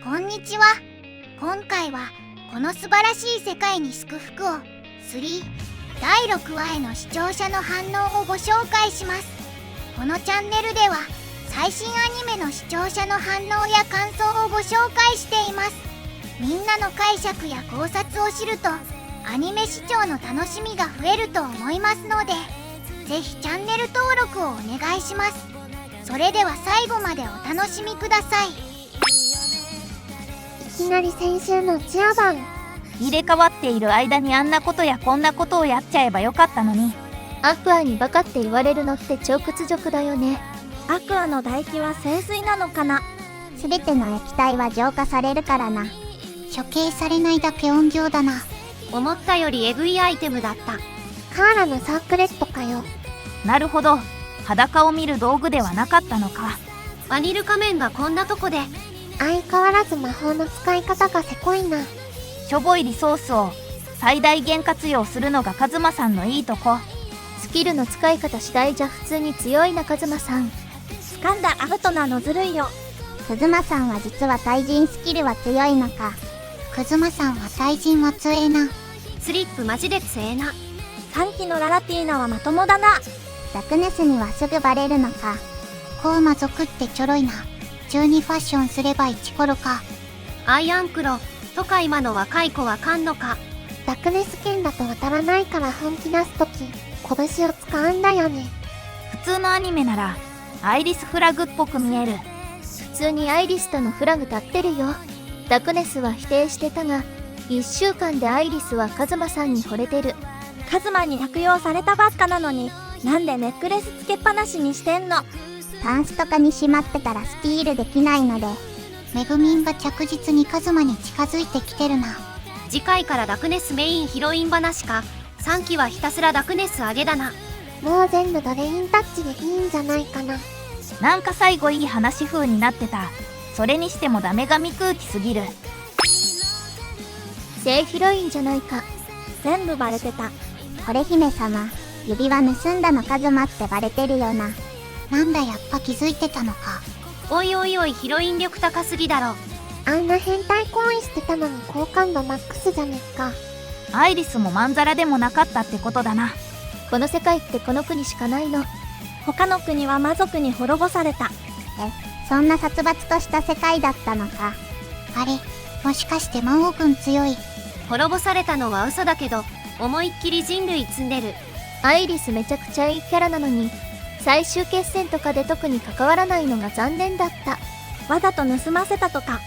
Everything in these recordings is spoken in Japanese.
こんにちは。今回はこの素晴らしい世界に祝福を3第6話への視聴者の反応をご紹介します。このチャンネルでは最新アニメの視聴者の反応や感想をご紹介しています。みんなの解釈や考察を知るとアニメ視聴の楽しみが増えると思いますので、ぜひチャンネル登録をお願いします。それでは最後までお楽しみください。いきなり先週のチアバン。入れ替わっている間にあんなことやこんなことをやっちゃえばよかったのに。アクアにバカって言われるのって超屈辱だよね。アクアの唾液は清水なのかな。すべての液体は浄化されるからな。処刑されないだけ温業だな。思ったよりエグいアイテムだった。カーラのサークレットかよ。なるほど、裸を見る道具ではなかったのか。バニル仮面がこんなとこで。相変わらず魔法の使い方がせこいな。しょぼいリソースを最大限活用するのがカズマさんのいいとこ。スキルの使い方次第じゃ普通に強いなカズマさん。掴んだアウトなのずるいよ。クズマさんは実は対人スキルは強いのか。クズマさんは対人は強えな。スリップマジで強えな。3期のララティーナはまともだな。ダクネスにはすぐバレるのか。コウマ族ってちょろいな。12ファッションすれば1コロか。アイアンクロとか今の若い子はかんのか。ダクネス剣だと当たらないから本気出すとき拳を使うんだよね。普通のアニメならアイリスフラグっぽく見える。普通にアイリスとのフラグ立ってるよ。ダクネスは否定してたが、1週間でアイリスはカズマさんに惚れてる。カズマに悪用されたばっかなのに、なんでネックレスつけっぱなしにしてんの。タンスとかにしまってたらスティールできないので。メグミンが着実にカズマに近づいてきてるな。次回からダクネスメインヒロイン話か。3期はひたすらダクネス上げだな。もう全部ドレインタッチでいいんじゃないかな。なんか最後いい話風になってた。それにしてもダメ神空気すぎる。正ヒロインじゃないか。全部バレてた。これ姫様、指輪盗んだのカズマってバレてるよな。なんだやっぱ気づいてたのか。おいおいおいヒロイン力高すぎだろ。あんな変態行為してたのに好感度マックスじゃねっか。アイリスもまんざらでもなかったってことだな。この世界ってこの国しかないの。他の国は魔族に滅ぼされた。そんな殺伐とした世界だったのか。あれ、もしかして魔王軍強い。滅ぼされたのは嘘だけど、思いっきり人類積んでる。アイリスめちゃくちゃいいキャラなのに、最終決戦とかで特に関わらないのが残念だった。わざと盗ませたとか。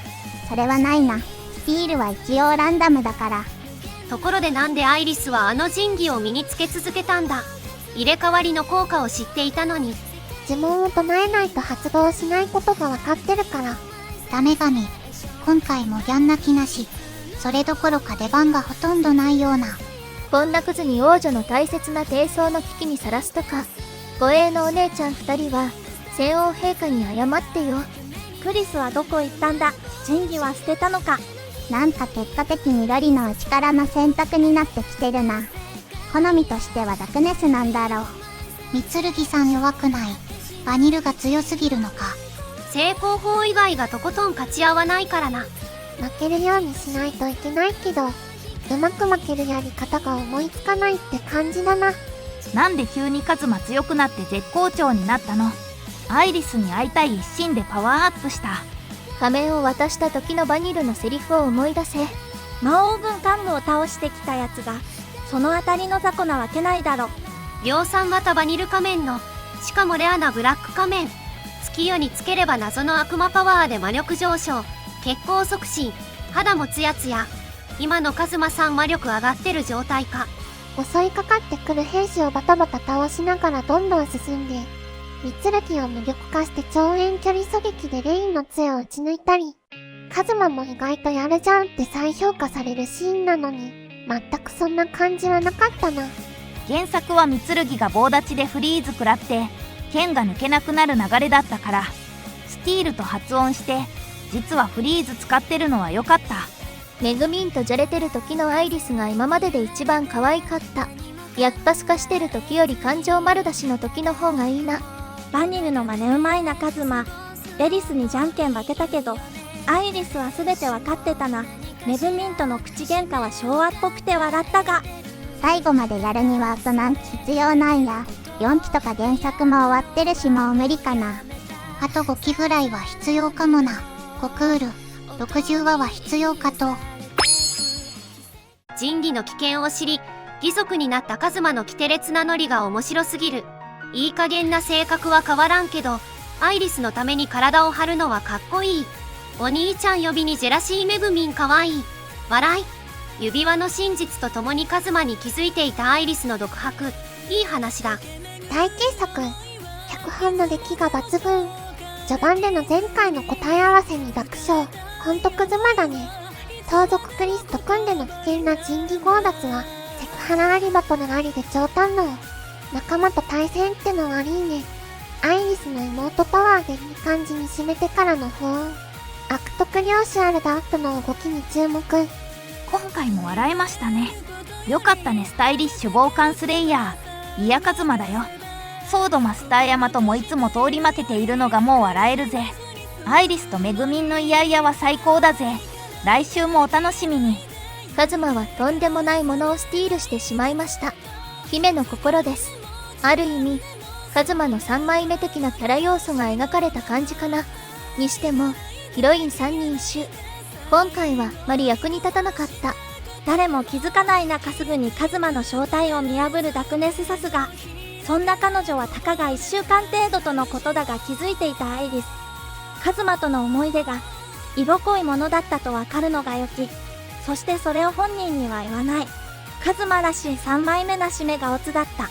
それはないな。スティールは一応ランダムだから。ところでなんでアイリスはあの神器を身につけ続けたんだ。入れ替わりの効果を知っていたのに。呪文を唱えないと発動しないことが分かってるから。ダメ神、今回もギャン泣きなし。それどころか出番がほとんどないような。こんなクズに王女の大切な貞操の危機にさらすとか。護衛のお姉ちゃん2人は先王陛下に謝ってよ。クリスはどこ行ったんだ。神器は捨てたのか。なんか結果的にロリの力の選択になってきてるな。好みとしてはダクネスなんだろう。三剣さん弱くない。バニルが強すぎるのか。成功法以外がとことん勝ち合わないからな。負けるようにしないといけないけど、うまく負けるやり方が思いつかないって感じだな。なんで急にカズマ強くなって絶好調になったの。アイリスに会いたい一心でパワーアップした。仮面を渡した時のバニルのセリフを思い出せ。魔王軍幹部を倒してきたやつがそのあたりの雑魚なわけないだろ。量産型バニル仮面の、しかもレアなブラック仮面。月夜につければ謎の悪魔パワーで魔力上昇、血行促進、肌もツヤツヤ。今のカズマさん魔力上がってる状態か。襲いかかってくる兵士をバタバタ倒しながらどんどん進んで、三剣を無力化して超遠距離狙撃でレインの杖を撃ち抜いたり、カズマも意外とやるじゃんって再評価されるシーンなのに、全くそんな感じはなかったな。原作は三剣が棒立ちでフリーズ食らって剣が抜けなくなる流れだったから、スティールと発音して実はフリーズ使ってるのは良かった。メグミンとじゃれてる時のアイリスが今までで一番可愛かった。やっぱすかしてる時より感情丸出しの時の方がいいな。バニルの真似うまいなカズマ。エリスにじゃんけん負けたけど、アイリスは全てわかってたな。メグミンとの口喧嘩は昭和っぽくて笑ったが、最後までやるにはあと何期必要なんや。4期とか原作も終わってるしもう無理かな。あと5期ぐらいは必要かもな。5クール、60話は必要かと。仁義の危険を知り、義足になったカズマのキテレツなノリが面白すぎる。いい加減な性格は変わらんけど、アイリスのために体を張るのはかっこいい。お兄ちゃん呼びにジェラシーメグミンかわいい。笑い。指輪の真実とともにカズマに気づいていたアイリスの独白。いい話だ。大傑作。脚本の出来が抜群。序盤での前回の答え合わせに爆笑。ほんとクズマだね。盗賊クリスと組んでの危険な仁義強奪は、セクハラアリバトのありで超堪能。仲間と対戦ってのはいいね。アイリスの妹パワーでいい感じに締めてからの不穏。悪徳漁師アルダープの動きに注目。今回も笑えましたね。よかったね、スタイリッシュ傍観スレイヤー。イヤカズマだよ。ソードマスター山ともいつも通り負けているのがもう笑えるぜ。アイリスとメグミンのイヤイヤは最高だぜ。来週もお楽しみに。カズマはとんでもないものをスティールしてしまいました。姫の心です。ある意味、カズマの3枚目的なキャラ要素が描かれた感じかな。にしても、ヒロイン3人一首。今回はあまり役に立たなかった。誰も気づかない中すぐにカズマの正体を見破るダクネスさすが。そんな彼女はたかが1週間程度とのことだが気づいていたアイリス。カズマとの思い出が色濃いものだったとわかるのが良き。そしてそれを本人には言わない。カズマらしい3枚目な締めがオツだった。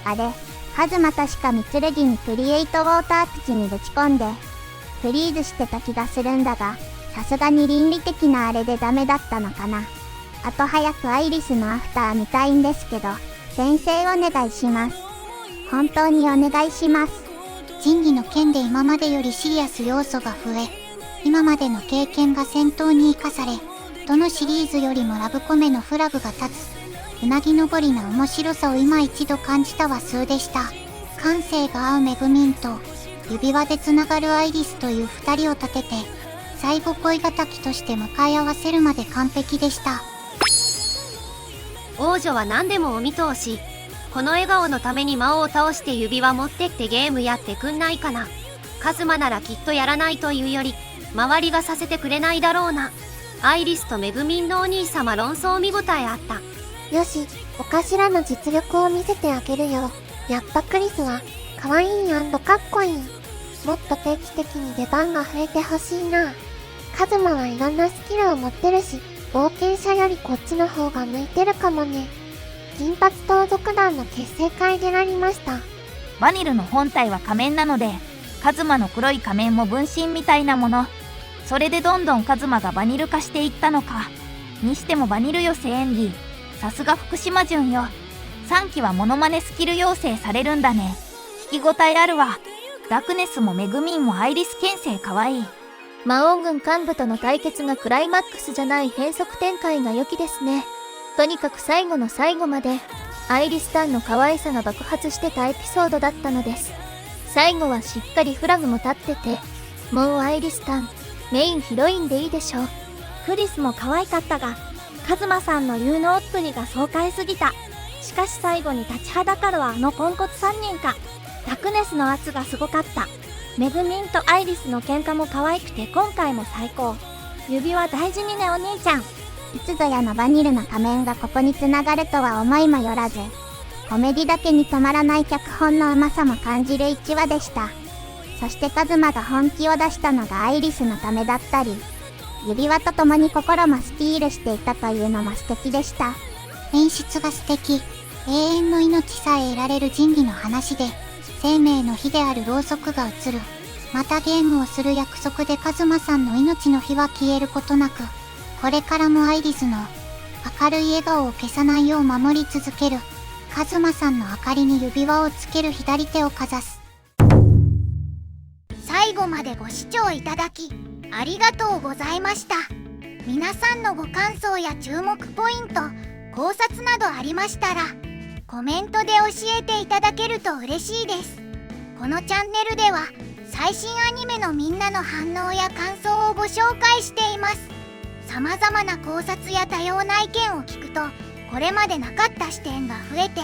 あれ、カズマ確か三剣にクリエイトウォーター口にぶち込んで、フリーズしてた気がするんだが、さすがに倫理的なあれでダメだったのかな。あと早くアイリスのアフター見たいんですけど、先生お願いします。本当にお願いします。仁義の件で今までよりシリアス要素が増え、今までの経験が戦闘に生かされ、どのシリーズよりもラブコメのフラグが立つ、うなぎ登りな面白さを今一度感じた話数でした。感性が合うメグミンと、指輪でつながるアイリスという二人を立てて、最後恋敵として向かい合わせるまで完璧でした。王女は何でもお見通し。この笑顔のために魔王を倒して指輪持ってってゲームやってくんないかな。カズマならきっとやらないというより、周りがさせてくれないだろうな。アイリスとメグミンのお兄様論争見応えあった。よし、お頭の実力を見せてあげるよ。やっぱクリスは、可愛い&かっこいい。もっと定期的に出番が増えてほしいな。カズマはいろんなスキルを持ってるし、冒険者よりこっちの方が向いてるかもね。銀髪盗賊団の結成会でなりました。バニルの本体は仮面なので、カズマの黒い仮面も分身みたいなもの。それでどんどんカズマがバニル化していったのか。にしてもバニル寄せエンディ。さすが福島純よ。3期はモノマネスキル養成されるんだね。聞き応えあるわ。ダクネスもメグミンもアイリス牽制かわいい。魔王軍幹部との対決がクライマックスじゃない変則展開が良きですね。とにかく最後の最後までアイリスタンの可愛さが爆発してたエピソードだったのです。最後はしっかりフラグも立ってて、もうアイリスタンメインヒロインでいいでしょう。クリスも可愛かったが、カズマさんの有能っぷりが爽快すぎた。しかし最後に立ちはだかるはあのポンコツ3人か。ダクネスの圧がすごかった。メグミンとアイリスの喧嘩も可愛くて今回も最高。指輪大事にねお兄ちゃん。いつぞやのバニルの仮面がここに繋がるとは思いもよらず、コメディだけに止まらない脚本のうまさも感じる1話でした。そしてカズマが本気を出したのがアイリスのためだったり、指輪と共に心もスティールしていたというのも素敵でした。演出が素敵。永遠の命さえ得られる仁義の話で、生命の火であるろうそくが映る。またゲームをする約束でカズマさんの命の火は消えることなく、これからもアイリスの明るい笑顔を消さないよう守り続ける。カズマさんの明かりに指輪をつける左手をかざす。最後までご視聴いただきありがとうございました。皆さんのご感想や注目ポイント、考察などありましたらコメントで教えていただけると嬉しいです。このチャンネルでは最新アニメのみんなの反応や感想をご紹介しています。様々な考察や多様な意見を聞くと、これまでなかった視点が増えて、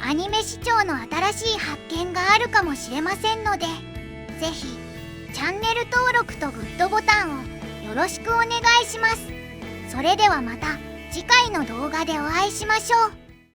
アニメ視聴の新しい発見があるかもしれませんので、ぜひチャンネル登録とグッドボタンをよろしくお願いします。それではまた次回の動画でお会いしましょう。